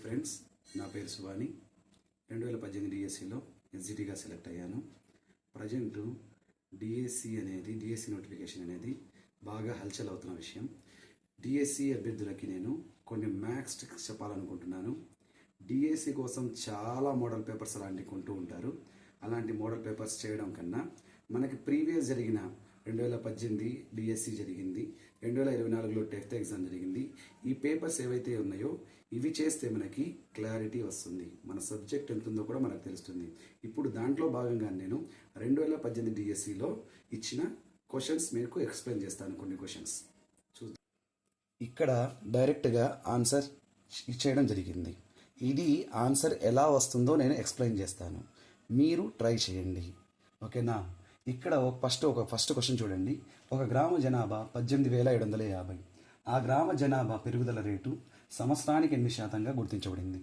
Friends, నా పేరు సువాని. 2018 డిఎస్సిలో ఎస్జిటిగా సెలెక్ట్ అయ్యాను. ప్రజెంట్ డిఎస్సి నోటిఫికేషన్ అనేది బాగా హల్చల్ అవుతున్న విషయం. డిఎస్సి అభ్యర్థులకి నేను కొన్ని మ్యాథ్స్ ట్రిక్స్ చెప్పాలనుకుంటున్నాను. డిఎస్సి కోసం చాలా మోడల్ పేపర్స్ అలాంటివి కొంటూ ఉంటారు. అలాంటి మోడల్ పేపర్స్ చేయడం కన్నా మనకి ప్రీవియస్ జరిగిన 2018 డిఎస్సి జరిగింది, 2024లో టెస్ట్ ఎగ్జామ్ జరిగింది. ఈ పేపర్స్ ఏవైతే ఉన్నాయో ఇవి చేస్తే మనకి క్లారిటీ వస్తుంది, మన సబ్జెక్ట్ ఎంత ఉందో కూడా మనకు తెలుస్తుంది. ఇప్పుడు దాంట్లో భాగంగా నేను 2018 డిఎస్సిలో ఇచ్చిన క్వశ్చన్స్ మీకు ఎక్స్ప్లెయిన్ చేస్తాను. కొన్ని క్వశ్చన్స్ చూద్దాం. ఇక్కడ డైరెక్ట్గా ఆన్సర్ ఇచ్చేయడం జరిగింది. ఇది ఆన్సర్ ఎలా వస్తుందో నేను ఎక్స్ప్లెయిన్ చేస్తాను, మీరు ట్రై చేయండి, ఓకేనా. ఇక్కడ ఫస్ట్ క్వశ్చన్ చూడండి. ఒక గ్రామ జనాభా 18,750. ఆ గ్రామ జనాభా పెరుగుదల రేటు సంవత్సరానికి 8%గా గుర్తించబడింది.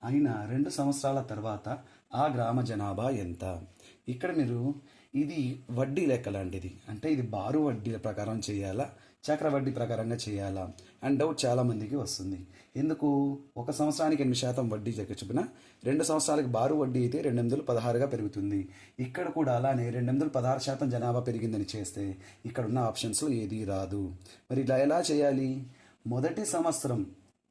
అయినా 2 సంవత్సరాల తర్వాత ఆ గ్రామ జనాభా ఎంత? ఇక్కడ మీరు ఇది వడ్డీ లెక్క లాంటిది, అంటే ఇది బారు వడ్డీ ప్రకారం చేయాలా, చక్రవడ్డీ ప్రకారంగా చేయాలా అండ్ డౌట్ చాలామందికి వస్తుంది. ఎందుకు? 1 సంవత్సరానికి 8% వడ్డీ చొప్పున 2 సంవత్సరాలకి బారు వడ్డీ అయితే 2/16గా పెరుగుతుంది. ఇక్కడ కూడా అలానే 2/16% జనాభా పెరిగిందని చేస్తే ఇక్కడ ఉన్న ఆప్షన్స్లో ఏది రాదు. మరి ఇలా ఎలా చేయాలి? మొదటి సంవత్సరం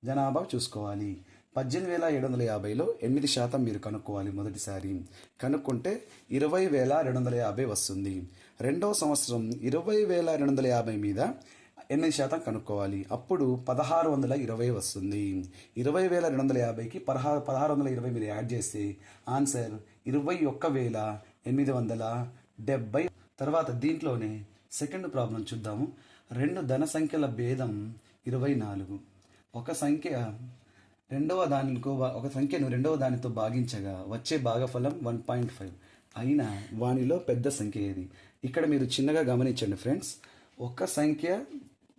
జనాభా చూసుకోవాలి. 18,750లో 8% మీరు కనుక్కోవాలి. మొదటిసారి కనుక్కుంటే 20,250 వస్తుంది. రెండవ సంవత్సరం 20,250 మీద 8% కనుక్కోవాలి. అప్పుడు 1,620 వస్తుంది. 20,250కి 1,620 మీరు యాడ్ చేస్తే ఆన్సర్ 21,870. తర్వాత దీంట్లోనే సెకండ్ ప్రాబ్లం చూద్దాము. 2 ధన సంఖ్యల భేదం 24. ఒక సంఖ్యను రెండవ దానితో భాగించగా వచ్చే భాగఫలం 1.5 అయినా వానిలో పెద్ద సంఖ్య ఏది? ఇక్కడ మీరు చిన్నగా గమనించండి ఫ్రెండ్స్. ఒక సంఖ్య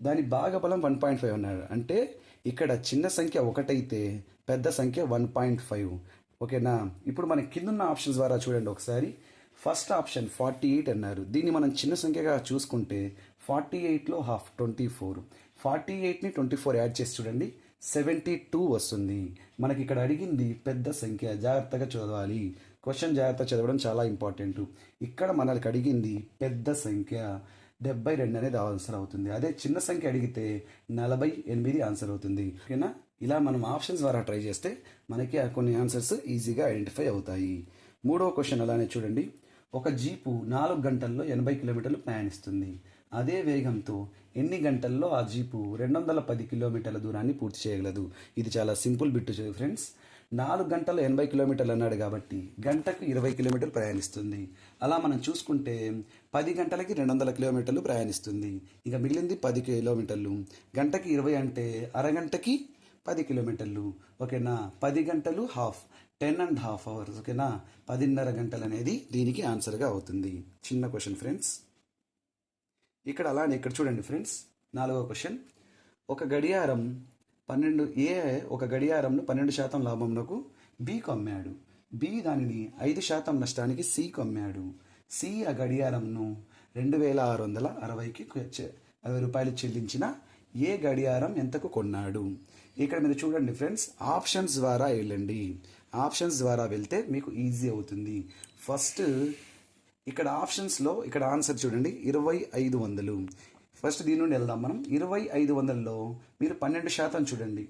దాని భాగఫలం 1.5 అన్నాడు, అంటే ఇక్కడ చిన్న సంఖ్య 1 అయితే పెద్ద సంఖ్య 1.5, ఓకేనా. ఇప్పుడు మన కిందున్న ఆప్షన్స్ ద్వారా చూడండి ఒకసారి. ఫస్ట్ ఆప్షన్ 48 అన్నారు. దీన్ని మనం చిన్న సంఖ్యగా చూసుకుంటే 48లో హాఫ్ 24. 48ని 24 యాడ్ చేసి చూడండి, 72 వస్తుంది. మనకి ఇక్కడ అడిగింది పెద్ద సంఖ్య, జాగ్రత్తగా చదవాలి. క్వశ్చన్ జాగ్రత్తగా చదవడం చాలా ఇంపార్టెంట్. ఇక్కడ మనకి అడిగింది పెద్ద సంఖ్య 72 అనేది ఆన్సర్ అవుతుంది. అదే చిన్న సంఖ్య అడిగితే 48 ఆన్సర్ అవుతుంది, ఓకేనా. ఇలా మనం ఆప్షన్స్ ద్వారా ట్రై చేస్తే మనకి కొన్ని ఆన్సర్స్ ఈజీగా ఐడెంటిఫై అవుతాయి. మూడవ క్వశ్చన్ అలానే చూడండి. ఒక జీపు 4 గంటల్లో 80 కిలోమీటర్లు ప్రయాణిస్తుంది. అదే వేగంతో ఎన్ని గంటల్లో ఆ జీపు 210 కిలోమీటర్ల దూరాన్ని పూర్తి చేయగలదు? ఇది చాలా సింపుల్ బిట్టు ఫ్రెండ్స్. 4 గంటల్లో 80 కిలోమీటర్లు అన్నాడు కాబట్టి గంటకు 20 కిలోమీటర్లు ప్రయాణిస్తుంది. అలా మనం చూసుకుంటే 10 గంటలకి 200 కిలోమీటర్లు ప్రయాణిస్తుంది. ఇక మిగిలింది 10 కిలోమీటర్లు. గంటకి 20 అంటే అరగంటకి 10 కిలోమీటర్లు, ఓకేనా. 10 గంటలు హాఫ్ 10.5 hours, ఓకేనా. 10.5 గంటలు అనేది దీనికి ఆన్సర్గా అవుతుంది. చిన్న క్వశ్చన్ ఫ్రెండ్స్. ఇక్కడ అలానే ఇక్కడ చూడండి ఫ్రెండ్స్. 4వ క్వశ్చన్. ఒక గడియారంను 12% లాభంలోకి బీకు అమ్మాడు. బి దానిని 5% నష్టానికి సికు అమ్మాడు. సి ఆ గడియారంను 2,660కి 60 రూపాయలు చెల్లించిన ఏ గడియారం ఎంతకు కొన్నాడు? ఇక్కడ మీరు చూడండి ఫ్రెండ్స్, ఆప్షన్స్ ద్వారా వెళ్ళండి. ఆప్షన్స్ ద్వారా వెళ్తే మీకు ఈజీ అవుతుంది. ఫస్ట్ ఇక్కడ ఆప్షన్స్లో ఇక్కడ ఆన్సర్ చూడండి, 2,500. ఫస్ట్ దీని నుండి వెళ్దాం మనం. 2,500లో మీరు 12% చూడండి.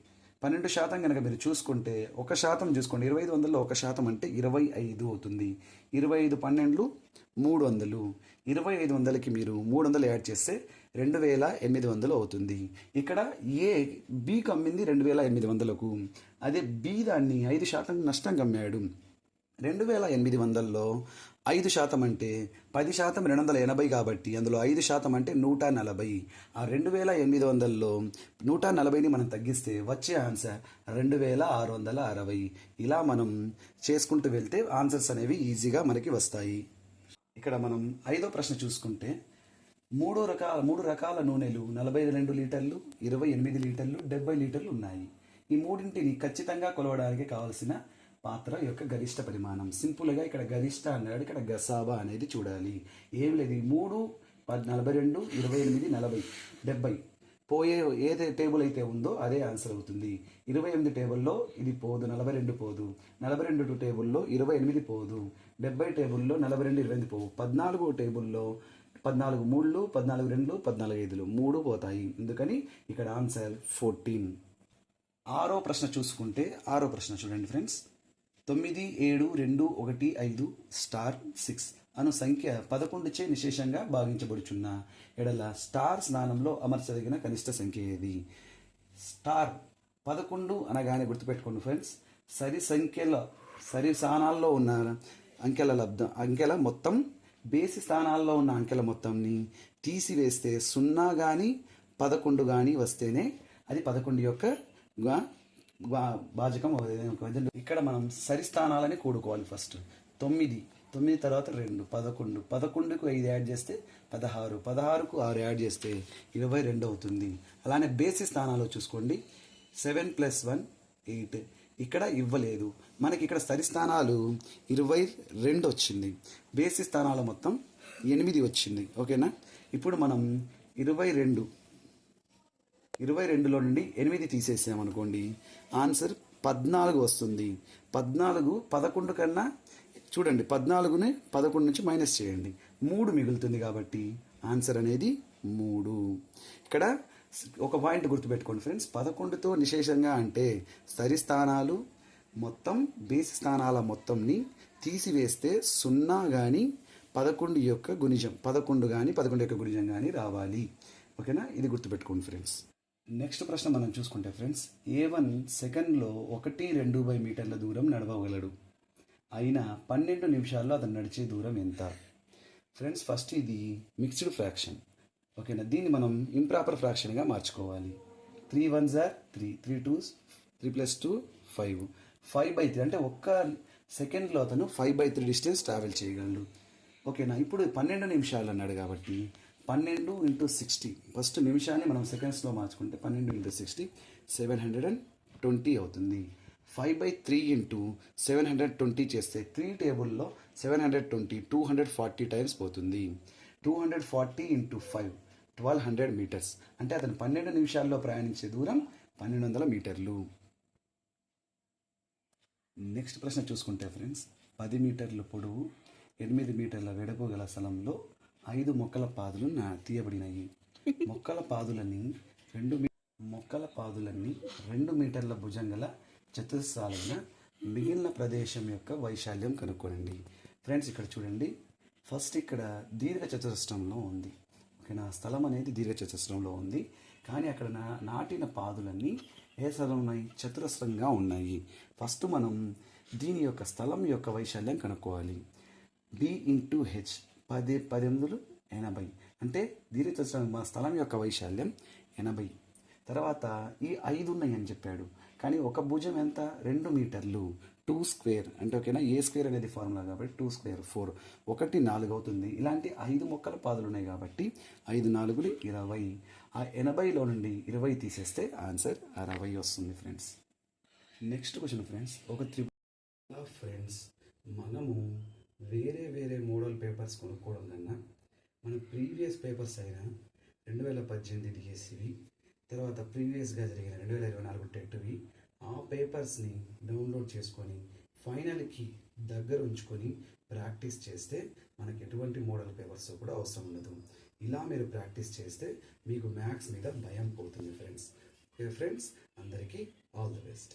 12% కనుక మీరు చూసుకుంటే 1% చూసుకోండి. 2,500లో 1% అంటే 25 అవుతుంది. 25 12 300. 2,500కి మీరు 300 యాడ్ చేస్తే 2,800 అవుతుంది. ఇక్కడ బీకి అమ్మింది 2,800కు. అదే బి దాన్ని 5% నష్టంగా అమ్మాడు. 2,800లో 5% అంటే 10% 280 కాబట్టి అందులో 5% అంటే 140. ఆ 2,800లో 140ని మనం తగ్గిస్తే వచ్చే ఆన్సర్ 2,660. ఇలా మనం చేసుకుంటూ వెళ్తే ఆన్సర్స్ అనేవి ఈజీగా మనకి వస్తాయి. ఇక్కడ మనం 5వ ప్రశ్న చూసుకుంటే 3 రకాల నూనెలు 42 లీటర్లు, 28 లీటర్లు, 70 లీటర్లు ఉన్నాయి. ఈ మూడింటిని ఖచ్చితంగా కొలవడానికి కావాల్సిన పాత్ర యొక్క గరిష్ట పరిమాణం. సింపుల్గా ఇక్కడ గరిష్ట అన్నాడు, ఇక్కడ గసాబా అనేది చూడాలి. ఏం లేదు, 3 42 28 40 70 పోయే ఏదే టేబుల్ అయితే ఉందో అదే ఆన్సర్ అవుతుంది. 28 టేబుల్లో ఇది పోదు, 42 పోదు. 42 టేబుల్లో 28 పోదు. 70 టేబుల్లో 42, 28 పోవు. 14 టేబుల్లో 14 మూడులు, 14 రెండు, 14 ఐదులు 3 పోతాయి. అందుకని ఇక్కడ ఆన్సర్ 14. ఆరో ప్రశ్న చూసుకుంటే, ఆరో ప్రశ్న చూడండి ఫ్రెండ్స్. 9, 7, 2, 1, 5 స్టార్ 6 అను సంఖ్య 11చే నిశేషంగా భాగించబడుచున్న ఎడల స్టార్ స్థానంలో అమర్చదగిన కనిష్ట సంఖ్య ఏది? స్టార్ 11 అనగానే గుర్తుపెట్టుకోండి ఫ్రెండ్స్, సరి స్థానాల్లో ఉన్న అంకెల మొత్తం బేసి స్థానాల్లో ఉన్న అంకెల మొత్తంని తీసివేస్తే 0 కానీ 11 కానీ వస్తేనే అది 11 యొక్క భాజకం. ఇక్కడ మనం సరి స్థానాలని కూడుకోవాలి. ఫస్ట్ 9 తర్వాత 2 11, 11కు 5 యాడ్ చేస్తే 16, 16కు 6 యాడ్ చేస్తే 22 అవుతుంది. అలానే బేసి స్థానాలు చూసుకోండి. 7 + 1 8. ఇక్కడ ఇవ్వలేదు మనకి. ఇక్కడ సరి స్థానాలు 22 వచ్చింది, బేసి స్థానాల మొత్తం 8 వచ్చింది. ఓకేనా? ఇప్పుడు మనం 22లో నుండి 8 తీసేసామనుకోండి, ఆన్సర్ 14 వస్తుంది. 14 11 కన్నా చూడండి, 14ని 11 నుంచి మైనస్ చేయండి, 3 మిగులుతుంది. కాబట్టి ఆన్సర్ అనేది 3. ఇక్కడ ఒక పాయింట్ గుర్తుపెట్టుకోండి ఫ్రెండ్స్, 11తో నిశేషంగా అంటే సరి స్థానాలు మొత్తం బేసి స్థానాల మొత్తంని తీసివేస్తే 0 కానీ 11 యొక్క గుణిజం 11 కానీ 11 యొక్క గుణిజం కానీ రావాలి. ఓకేనా? ఇది గుర్తుపెట్టుకోండి ఫ్రెండ్స్. నెక్స్ట్ ప్రశ్న మనం చూసుకుంటే ఫ్రెండ్స్, A1 సెకండ్లో 1/2 మీటర్ల దూరం నడవగలడు. అయినా 12 నిమిషాల్లో అతను నడిచే దూరం ఎంత? ఫ్రెండ్స్, ఫస్ట్ ఇది మిక్స్డ్ ఫ్రాక్షన్. ఓకేనా? దీన్ని మనం ఇంప్రాపర్ ఫ్రాక్షన్గా మార్చుకోవాలి. 3 1s are 3, 3 2s 3 + 2 5, 5/3 అంటే ఒక్క సెకండ్లో అతను 5/3 డిస్టెన్స్ ట్రావెల్ చేయగలడు. ఓకేనా? ఇప్పుడు 12 నిమిషాలు అన్నాడు కాబట్టి 12 × 60, ఫస్ట్ నిమిషాన్ని మనం సెకండ్స్లో మార్చుకుంటే 12 × 60 720 అవుతుంది. 5/3 × 720 చేస్తే 3 టేబుల్లో 720 240 టైమ్స్ పోతుంది. 240 × 5 1200 మీటర్స్. అంటే అతను 12 నిమిషాల్లో ప్రయాణించే దూరం 1200 మీటర్లు. నెక్స్ట్ ప్రశ్న చూసుకుంటే ఫ్రెండ్స్, 10 మీటర్ల పొడవు 8 మీటర్ల వెడల్పు గల స్థలంలో 5 మొక్కల పాదులు తీయబడినాయి. మొక్కల పాదులన్నీ 2 మీటర్ల భుజం గల చతురస్రాలైన మిగిలిన ప్రదేశం యొక్క వైశాల్యం కనుక్కోనండి. ఫ్రెండ్స్, ఇక్కడ చూడండి, ఫస్ట్ ఇక్కడ దీర్ఘ చతురస్రంలో ఉంది. ఓకేనా? స్థలం అనేది దీర్ఘ చతురస్రంలో ఉంది, కానీ అక్కడ నాటిన పాదులన్నీ ఏ స్థలం ఉన్నాయి? చతురస్రంగా ఉన్నాయి. ఫస్ట్ మనం దీని యొక్క స్థలం యొక్క వైశాల్యం కనుక్కోవాలి. B × H 10 × 80 అంటే దీర్ఘచతురస్రం మా స్థలం యొక్క వైశాల్యం 80. తర్వాత ఈ 5 ఉన్నాయి అని చెప్పాడు, కానీ ఒక భుజం ఎంత? 2 మీటర్లు 2 స్క్వేర్ అంటే ఓకేనా? A² అనేది ఫార్ములా కాబట్టి 2 స్క్వేర్ 4, 1 4 అవుతుంది. ఇలాంటి 5 మొక్కల పాదులు ఉన్నాయి కాబట్టి 5 4 20. ఆ 80లో నుండి 20 తీసేస్తే ఆన్సర్ 60 వస్తుంది friends. Next question friends, friends మనము వేరే మోడల్ పేపర్స్ కొనుక్కోవడం కన్నా మన ప్రీవియస్ పేపర్స్ అయిన 2018 డిఎస్సివి, తర్వాత ప్రీవియస్గా జరిగిన 2024 టెట్వి, ఆ పేపర్స్ని డౌన్లోడ్ చేసుకొని ఫైనల్కి దగ్గర ఉంచుకొని ప్రాక్టీస్ చేస్తే మనకి ఎటువంటి మోడల్ పేపర్స్ కూడా అవసరం ఉండదు. ఇలా మీరు ప్రాక్టీస్ చేస్తే మీకు మ్యాథ్స్ మీద భయం పోతుంది ఫ్రెండ్స్. ఓకే ఫ్రెండ్స్, అందరికీ ఆల్ ది బెస్ట్.